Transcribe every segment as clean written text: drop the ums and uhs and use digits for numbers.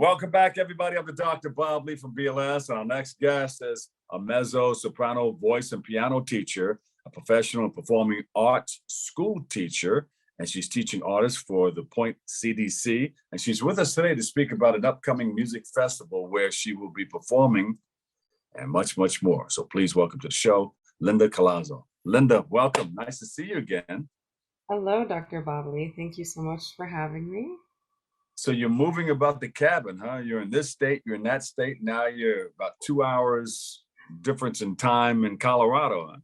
Welcome back, everybody. I'm the Dr. Bob Lee from BLS, and our next guest is a mezzo-soprano voice and piano teacher, a professional and performing arts school teacher, and she's teaching artists for the Point C.D.C. And she's with us today to speak about an upcoming music festival where she will be performing and much, much more. So please welcome to the show, Linda Collazo. Linda, welcome. Nice to see you again. Hello, Dr. Bob Lee. Thank you so much for having me. So you're moving about the cabin, huh? You're in this state, you're in that state. Now you're about 2 hours difference in time in Colorado.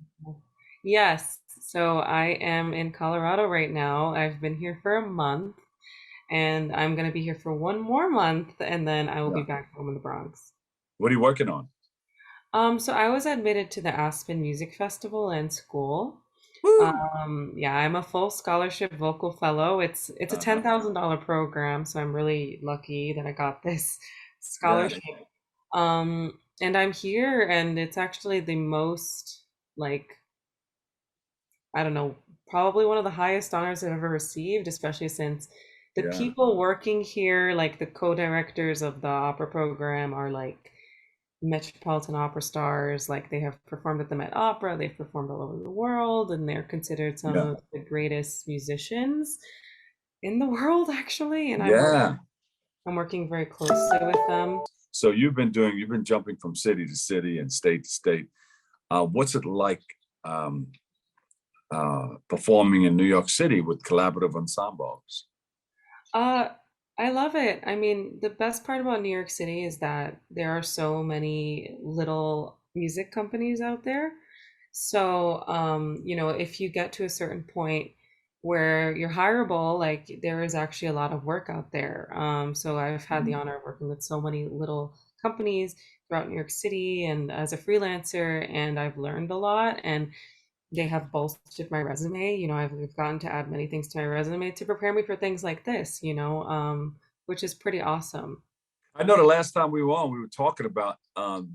Yes, so I am in Colorado right now. I've been here for a month, and I'm going to be here for one more month, and then I will be Yeah. back home in the Bronx. What are you working on? So I was admitted to the Aspen Music Festival in school. Woo! Yeah, I'm a full scholarship vocal fellow. It's a $10,000 program, so I'm really lucky that I got this Yeah. scholarship. And I'm here, and it's actually the most, like, I don't know, probably one of the highest honors I've ever received, especially since the Yeah. people working here, like the co-directors of the opera program, are like Metropolitan Opera stars. Like they have performed at the Met Opera, they've performed all over the world, and they're considered some Yeah. of the greatest musicians in the world, actually. And Yeah. I'm working very closely with them. So you've been jumping from city to city and state to state. What's it like performing in New York City with collaborative ensembles? Uh, I love it. I mean, the best part about New York City is that there are so many little music companies out there. So, if you get to a certain point where you're hireable, like there is actually a lot of work out there. So I've had the honor of working with so many little companies throughout New York City and as a freelancer, and I've learned a lot. And they have bolstered my resume. I've gotten to add many things to my resume to prepare me for things like this, which is pretty awesome. I know the last time we were on, we were talking about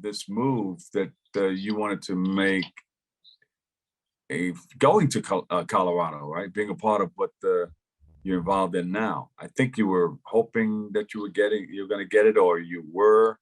this move that you wanted to make going to Colorado, right? Being a part of what you're involved in now. I think you were hoping that you were going to get it, or you were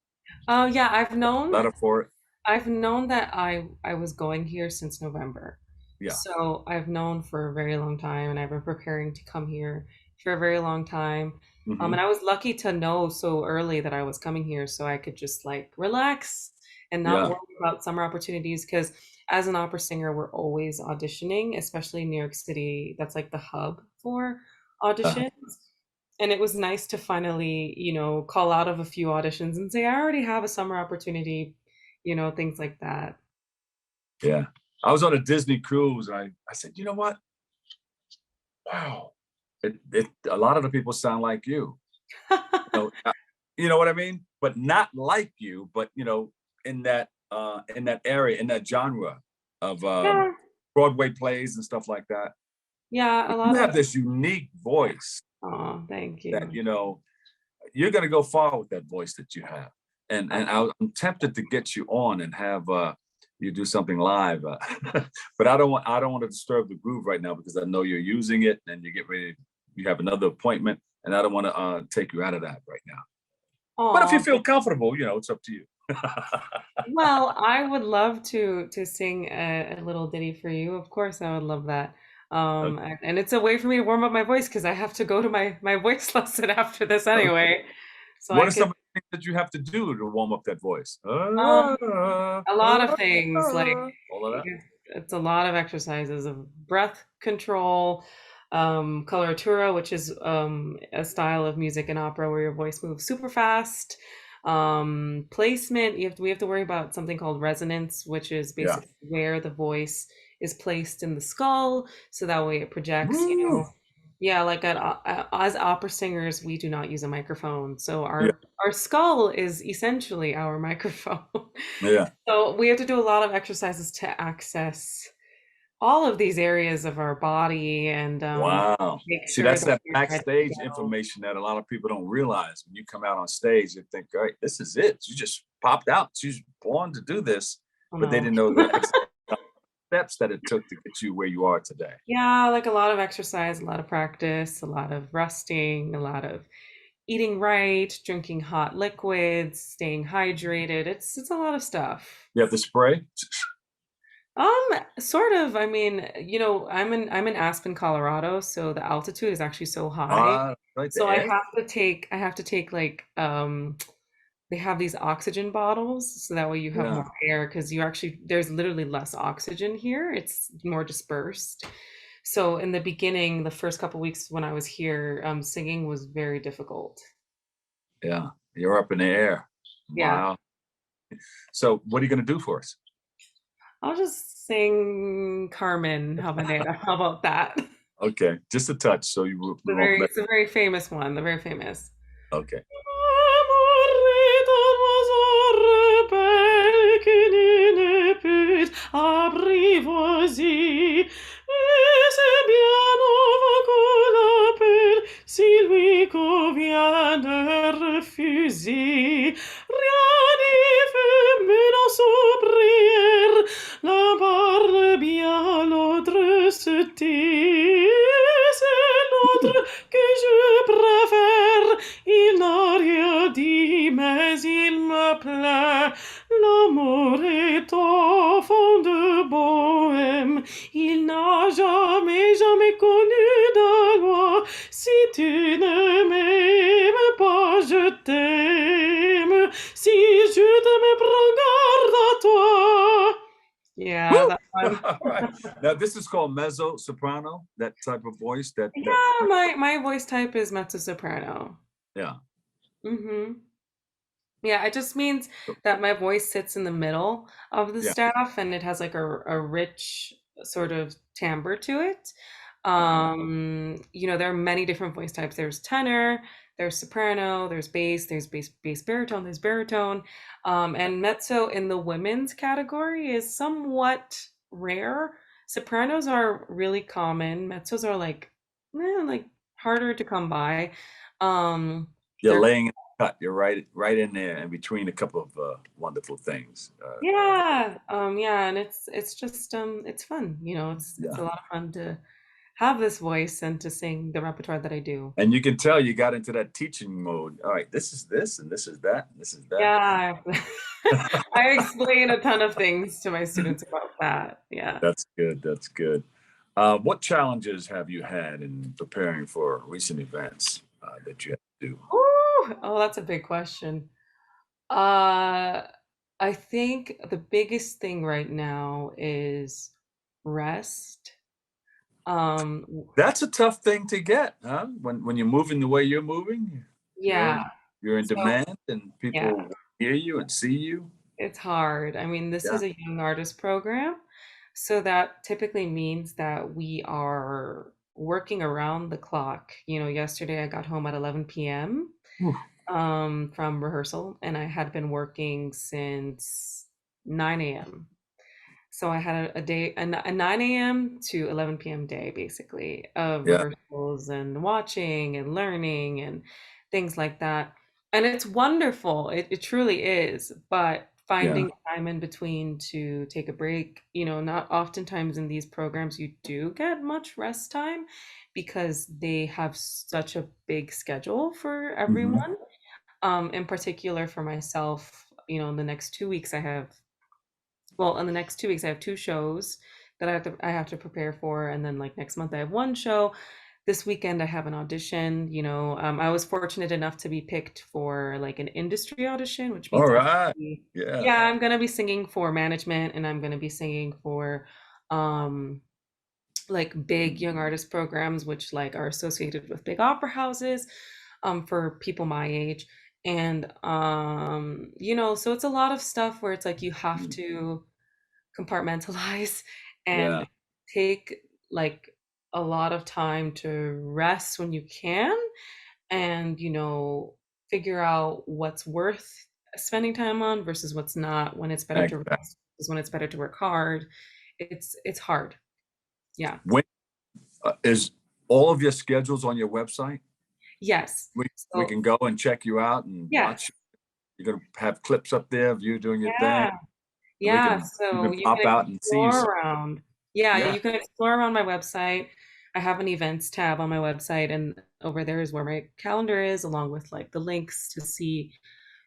Oh yeah, I've known letter for it. I've known that I was going here since November. Yeah. So I've known for a very long time, and I've been preparing to come here for a very long time. And I was lucky to know so early that I was coming here so I could just like relax and not Yeah. worry about summer opportunities. Because as an opera singer, we're always auditioning, especially in New York City. That's like the hub for auditions. And it was nice to finally, call out of a few auditions and say, I already have a summer opportunity, things like that. Yeah. I was on a Disney cruise, and I said, you know what? Wow. A lot of the people sound like you. You know what I mean? But not like you, but in that area, in that genre of Yeah, Broadway plays and stuff like that. yeah, a You lot of. have this unique voice Oh, thank that you. you're going to go far with that voice that you have. And I'm tempted to get you on and have you do something live, but I don't want to disturb the groove right now because I know you're using it and you get ready. You have another appointment, and I don't want to take you out of that right now. But if you Oh, feel comfortable, it's up to you. well, I would love to sing a little ditty for you. Of course, I would love that. Okay. And it's a way for me to warm up my voice because I have to go to my voice lesson after this anyway. So What I are could some of the things that you have to do to warm up that voice? um a lot of things like All of that. it's a lot of exercises of breath control, coloratura, which is a style of music in opera where your voice moves super fast. Placement, we have to worry about something called resonance, which is Yeah. basically where the voice is placed in the skull, so that way it projects, Woo. yeah, like as opera singers, we do not use a microphone, so Yeah. our skull is essentially our microphone. Yeah. So we have to do a lot of exercises to access all of these areas of our body and Wow. make See, sure that's that that we're ready to backstage go. information that a lot of people don't realize. When you come out on stage, they think, all right, this is it. You just popped out. She's born to do this, Oh but they no. didn't know the steps that it took to get you where you are today. Yeah, like a lot of exercise, a lot of practice, a lot of resting, a lot of eating right, drinking hot liquids, staying hydrated. It's a lot of stuff. You have to spray? Sort of. I mean, I'm in Aspen, Colorado, so the altitude is actually so high. Right, the So I air. have to take like they have these oxygen bottles so that way you have Yeah. more air because there's literally less oxygen here. It's more dispersed. So in the beginning, the first couple weeks when I was here, singing was very difficult. Yeah. You're up in the air. Yeah. Wow. So what are you going to do for us? I'll just sing Carmen Habanera. How about that? Okay. Just a touch. So we won't It's a very famous one, the very famous. okay. Si lui convient de refuser, rien n'y fait menon sous prière, l'un parle bien, l'autre se tait, c'est l'autre que je préfère, il n'a rien dit, mais il me plaît, l'amour est enfant de bohème, il n'a jamais, jamais connu de loi, si tu ne m'aimes pas, je t'aime. Si je t'aime, prends garde à toi. Yeah, Woo! that one. All right. Now this is called mezzo-soprano, that type of voice that Yeah, my voice type is mezzo-soprano. yeah. Mm-hmm. Yeah, it just means that my voice sits in the middle of the Yeah. staff and it has like a rich sort of timbre to it. Uh-huh. There are many different voice types. There's tenor, there's soprano, there's bass baritone, there's baritone. And mezzo in the women's category is somewhat rare. Sopranos are really common. Mezzos are like harder to come by. Um, You're they're laying in the cut. You're right in there in between a couple of wonderful things. Yeah, and it's just it's fun, it's Yeah. a lot of fun to have this voice and to sing the repertoire that I do. And you can tell you got into that teaching mode. All right, this is this, and this is that, and this is that. Yeah, I explain a ton of things to my students about that. Yeah. That's good. That's good. What challenges have you had in preparing for recent events that you have to do? Ooh, oh, that's a big question. Uh, I think the biggest thing right now is rest. Um, That's a tough thing to get, huh? When you're moving the way you're moving, you're yeah. you're in So, demand, and yeah. people hear you and see you. It's hard. I mean, this Yeah. is a young artist program, so that typically means that we are working around the clock. Yesterday I got home at 11 p.m. Whew. From rehearsal, and I had been working since 9 a.m. So I had a day, a 9 a.m. to 11 p.m. day, basically, of Yeah. rehearsals and watching and learning and things like that. And it's wonderful. It truly is. But Yeah. finding time in between to take a break, not oftentimes in these programs you do get much rest time because they have such a big schedule for Hmm. everyone. In particular for myself, in the next 2 weeks in the next 2 weeks I have two shows that I have to prepare for, and then like next month I have one show. This weekend I have an audition. I was fortunate enough to be picked for like an industry audition, which All means right. Yeah. yeah, I'm gonna be singing for management and I'm gonna be singing for um like big young artist programs which like are associated with big opera houses for people my age. And so it's a lot of stuff where it's like you have Mm. to compartmentalize and Yeah. take like a lot of time to rest when you can, and figure out what's worth spending time on versus what's not, when it's better to Exactly. rest versus when it's better to work hard. It's hard. Yeah. When is all of your schedules on your website? Yes. We So can go and check you out and yes. watch. You're gonna have clips up there of you doing your thing, Yeah. and we Yeah, can so even you pop can out and see you. explore around. Yeah, Yeah. you can explore around my website. I have an events tab on my website, and over there is where my calendar is, along with like the links to see,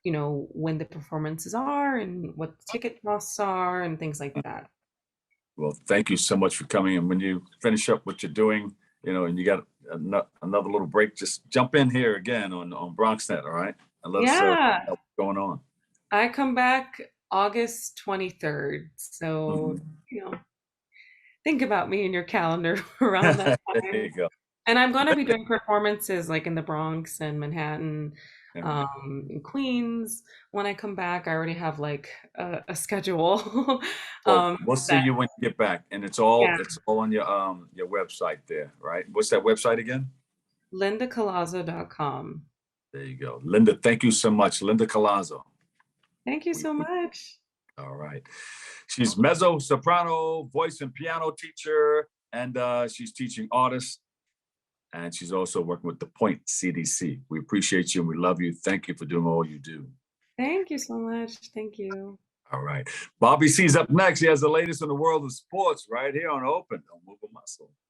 when the performances are and what the ticket costs are and things like that. Well, thank you so much for coming. And when you finish up what you're doing, and you got another little break, just jump in here again on BronxNet, all right? And let us Yeah, know what's going on. I come back August 23rd. Mhm. So, think about me in your calendar around that There time. you go. And I'm going to be doing performances like in the Bronx and Manhattan, All right. in Queens. When I come back, I already have like a schedule. Well, we'll see That, you when you get back, and yeah, it's all on your website there, right? What's that website again? lindacollazo.com. There you go. Linda, thank you so much. Linda Collazo. Thank you We, so much. all right. She's mezzo-soprano, voice and piano teacher, and she's teaching artists, and she's also working with the Point C.D.C. We appreciate you and we love you. Thank you for doing all you do. Thank you so much. Thank you. All right. Bobby C's up next. He has the latest in the world of sports right here on Open. Don't move a muscle.